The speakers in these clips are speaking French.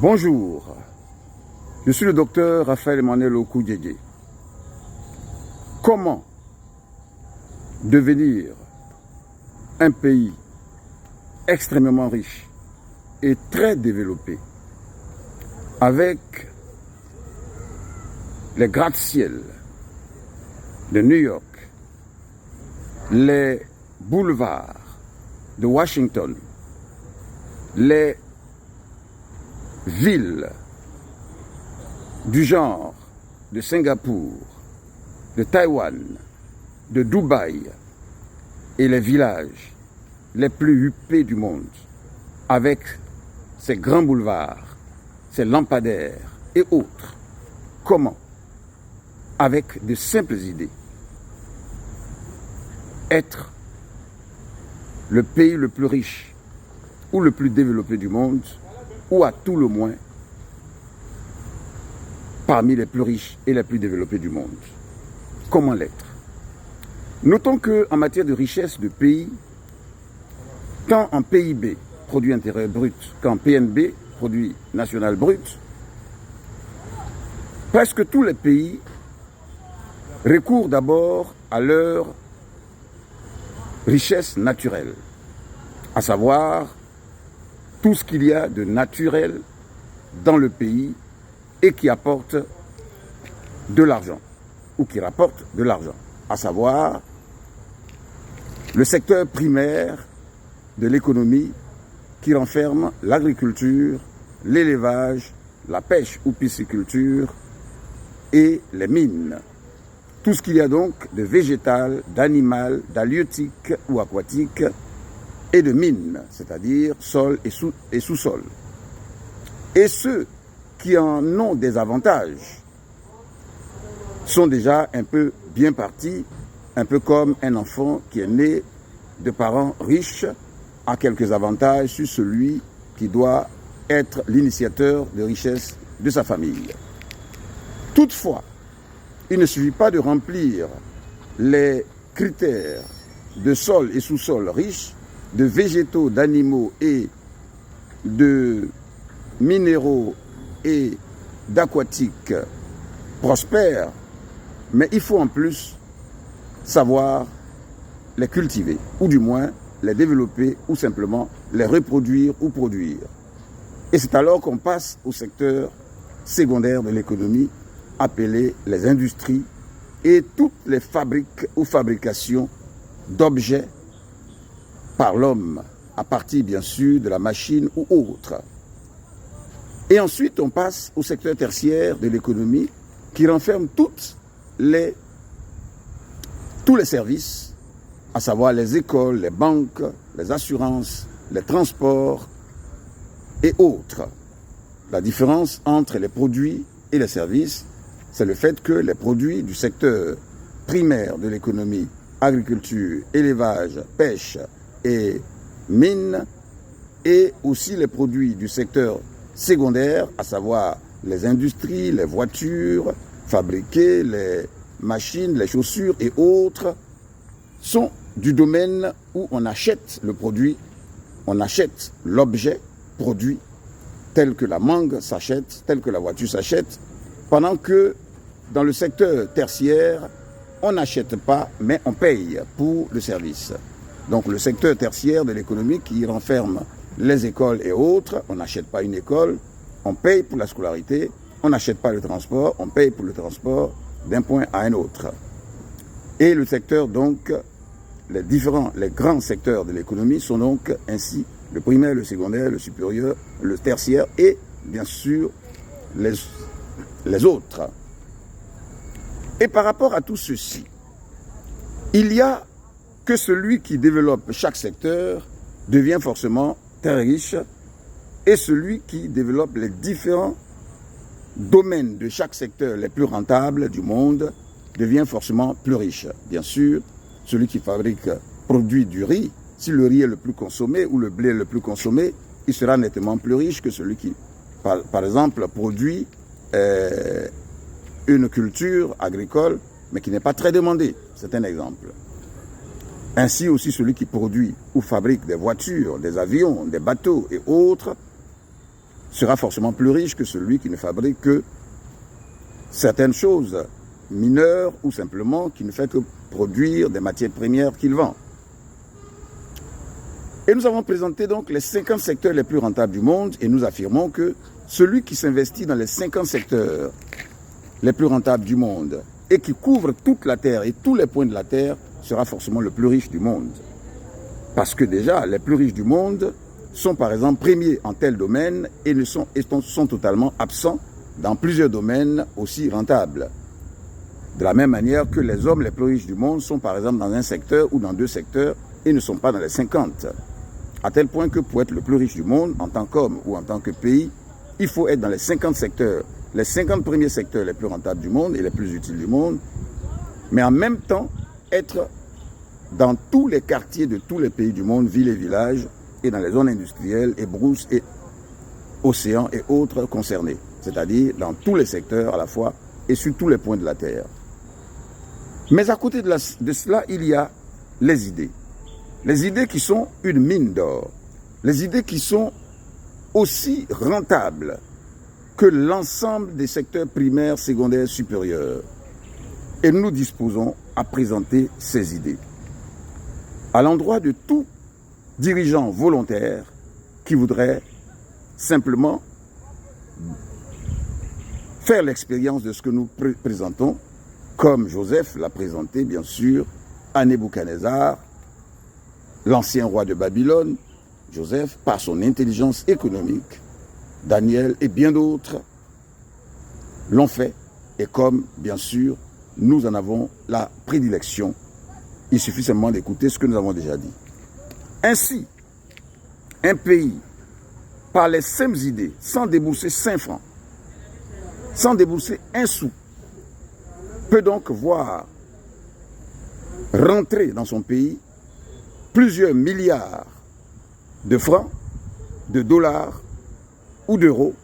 Bonjour, je suis le docteur Raphaël Emmanuel Okoudjedje. Comment devenir un pays extrêmement riche et très développé avec les gratte-ciel de New York, les boulevards de Washington, les villes du genre de Singapour, de Taïwan, de Dubaï et les villages les plus huppés du monde avec ces grands boulevards, ces lampadaires et autres. Comment, avec de simples idées, être le pays le plus riche ou le plus développé du monde, ou à tout le moins parmi les plus riches et les plus développés du monde. Comment l'être? Notons qu'en matière de richesse de pays, tant en PIB, produit intérieur brut, qu'en PNB, produit national brut, presque tous les pays recourent d'abord à leur richesse naturelle, à savoir tout ce qu'il y a de naturel dans le pays et qui apporte de l'argent, ou qui rapporte de l'argent, à savoir le secteur primaire de l'économie qui renferme l'agriculture, l'élevage, la pêche ou pisciculture et les mines. Tout ce qu'il y a donc de végétal, d'animal, d'halieutique ou aquatique et de mines, c'est-à-dire sol et sous-sol. Et ceux qui en ont des avantages sont déjà un peu bien partis, un peu comme un enfant qui est né de parents riches a quelques avantages sur celui qui doit être l'initiateur de richesse de sa famille. Toutefois, il ne suffit pas de remplir les critères de sol et sous-sol riches, de végétaux, d'animaux et de minéraux et d'aquatiques prospères, mais il faut en plus savoir les cultiver, ou du moins les développer, ou simplement les reproduire ou produire. Et c'est alors qu'on passe au secteur secondaire de l'économie, appelé les industries, et toutes les fabriques ou fabrications d'objets par l'homme, à partir bien sûr de la machine ou autre. Et ensuite, on passe au secteur tertiaire de l'économie qui renferme tous les services, à savoir les écoles, les banques, les assurances, les transports et autres. La différence entre les produits et les services, c'est le fait que les produits du secteur primaire de l'économie, agriculture, élevage, pêche et mines, et aussi les produits du secteur secondaire, à savoir les industries, les voitures fabriquées, les machines, les chaussures et autres, sont du domaine où on achète le produit, on achète l'objet produit, tel que la mangue s'achète, tel que la voiture s'achète, pendant que dans le secteur tertiaire, on n'achète pas, mais on paye pour le service. Donc le secteur tertiaire de l'économie qui renferme les écoles et autres, on n'achète pas une école, on paye pour la scolarité, on n'achète pas le transport, on paye pour le transport d'un point à un autre. Et le secteur donc, les grands secteurs de l'économie sont donc ainsi le primaire, le secondaire, le supérieur, le tertiaire et bien sûr les autres. Et par rapport à tout ceci, il y a que celui qui développe chaque secteur devient forcément très riche et celui qui développe les différents domaines de chaque secteur les plus rentables du monde devient forcément plus riche. Bien sûr, celui qui produit du riz, si le riz est le plus consommé ou le blé est le plus consommé, il sera nettement plus riche que celui qui, par exemple, produit une culture agricole, mais qui n'est pas très demandée. C'est un exemple. Ainsi aussi celui qui produit ou fabrique des voitures, des avions, des bateaux et autres sera forcément plus riche que celui qui ne fabrique que certaines choses mineures ou simplement qui ne fait que produire des matières premières qu'il vend. Et nous avons présenté donc les 50 secteurs les plus rentables du monde et nous affirmons que celui qui s'investit dans les 50 secteurs les plus rentables du monde et qui couvre toute la terre et tous les points de la terre sera forcément le plus riche du monde. Parce que déjà, les plus riches du monde sont par exemple premiers en tel domaine et sont totalement absents dans plusieurs domaines aussi rentables. De la même manière que les hommes les plus riches du monde sont par exemple dans un secteur ou dans deux secteurs et ne sont pas dans les 50. À tel point que pour être le plus riche du monde, en tant qu'homme ou en tant que pays, il faut être dans les 50 secteurs, les 50 premiers secteurs les plus rentables du monde et les plus utiles du monde, mais en même temps être dans tous les quartiers de tous les pays du monde, villes et villages, et dans les zones industrielles et brousses et océans et autres concernés, c'est-à-dire dans tous les secteurs à la fois et sur tous les points de la terre. Mais à côté de cela, il y a les idées. Les idées qui sont une mine d'or. Les idées qui sont aussi rentables que l'ensemble des secteurs primaires, secondaires, supérieurs. Et nous disposons à présenter ces idées à l'endroit de tout dirigeant volontaire qui voudrait simplement faire l'expérience de ce que nous présentons, comme Joseph l'a présenté, bien sûr, à Nebuchadnezzar, l'ancien roi de Babylone. Joseph, par son intelligence économique, Daniel et bien d'autres l'ont fait. Et comme, bien sûr, nous en avons la prédilection, il suffit seulement d'écouter ce que nous avons déjà dit. Ainsi, un pays, par les mêmes idées, sans débourser 5 francs, sans débourser un sou, peut donc voir rentrer dans son pays plusieurs milliards de francs, de dollars ou d'euros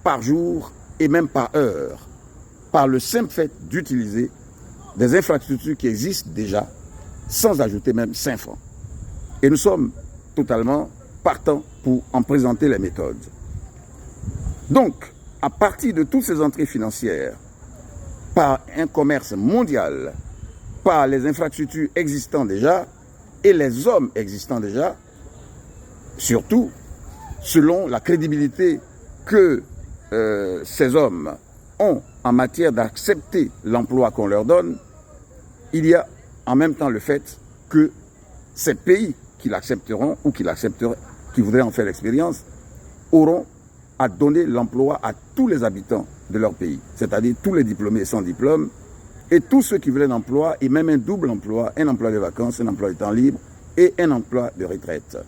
par jour et même par heure, par le simple fait d'utiliser des infrastructures qui existent déjà, sans ajouter même 5 francs. Et nous sommes totalement partants pour en présenter les méthodes. Donc, à partir de toutes ces entrées financières, par un commerce mondial, par les infrastructures existantes déjà, et les hommes existants déjà, surtout selon la crédibilité que ces hommes ont en matière d'accepter l'emploi qu'on leur donne, il y a en même temps le fait que ces pays qui l'accepteront ou qui voudraient en faire l'expérience, auront à donner l'emploi à tous les habitants de leur pays, c'est-à-dire tous les diplômés et sans diplôme, et tous ceux qui veulent un emploi, et même un double emploi, un emploi de vacances, un emploi de temps libre et un emploi de retraite,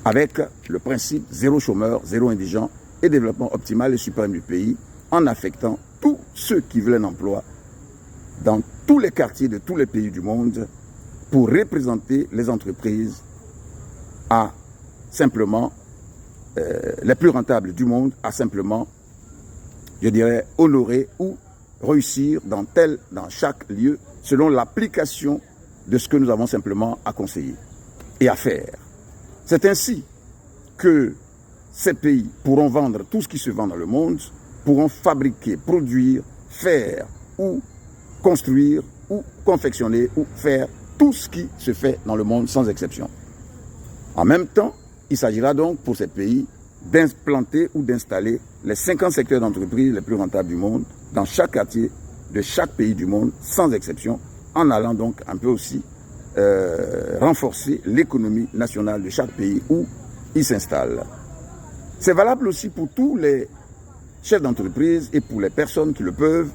avec le principe zéro chômeur, zéro indigent et développement optimal et suprême du pays, en affectant tous ceux qui veulent un emploi dans tous les quartiers de tous les pays du monde pour représenter les entreprises à simplement les plus rentables du monde, à simplement, je dirais, honorer ou réussir dans chaque lieu selon l'application de ce que nous avons simplement à conseiller et à faire. C'est ainsi que ces pays pourront vendre tout ce qui se vend dans le monde, pourront fabriquer, produire, faire ou construire ou confectionner ou faire tout ce qui se fait dans le monde sans exception. En même temps, il s'agira donc pour ces pays d'implanter ou d'installer les 50 secteurs d'entreprise les plus rentables du monde dans chaque quartier de chaque pays du monde sans exception, en allant donc un peu aussi renforcer l'économie nationale de chaque pays où ils s'installent. C'est valable aussi pour tous les chefs d'entreprise et pour les personnes qui le peuvent,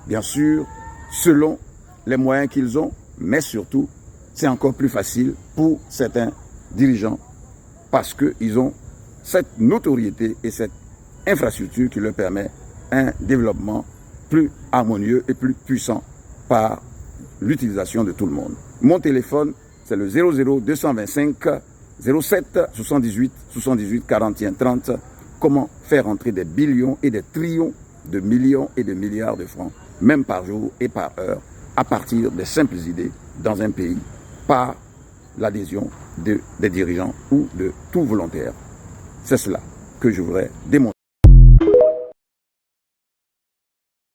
bien sûr, selon les moyens qu'ils ont, mais surtout, c'est encore plus facile pour certains dirigeants parce qu'ils ont cette notoriété et cette infrastructure qui leur permet un développement plus harmonieux et plus puissant par l'utilisation de tout le monde. Mon téléphone, c'est le 00 225 07 78 78 41 30. Comment faire entrer des billions et des trillions de millions et de milliards de francs, même par jour et par heure, à partir de simples idées dans un pays, par l'adhésion des dirigeants ou de tout volontaire. C'est cela que je voudrais démontrer.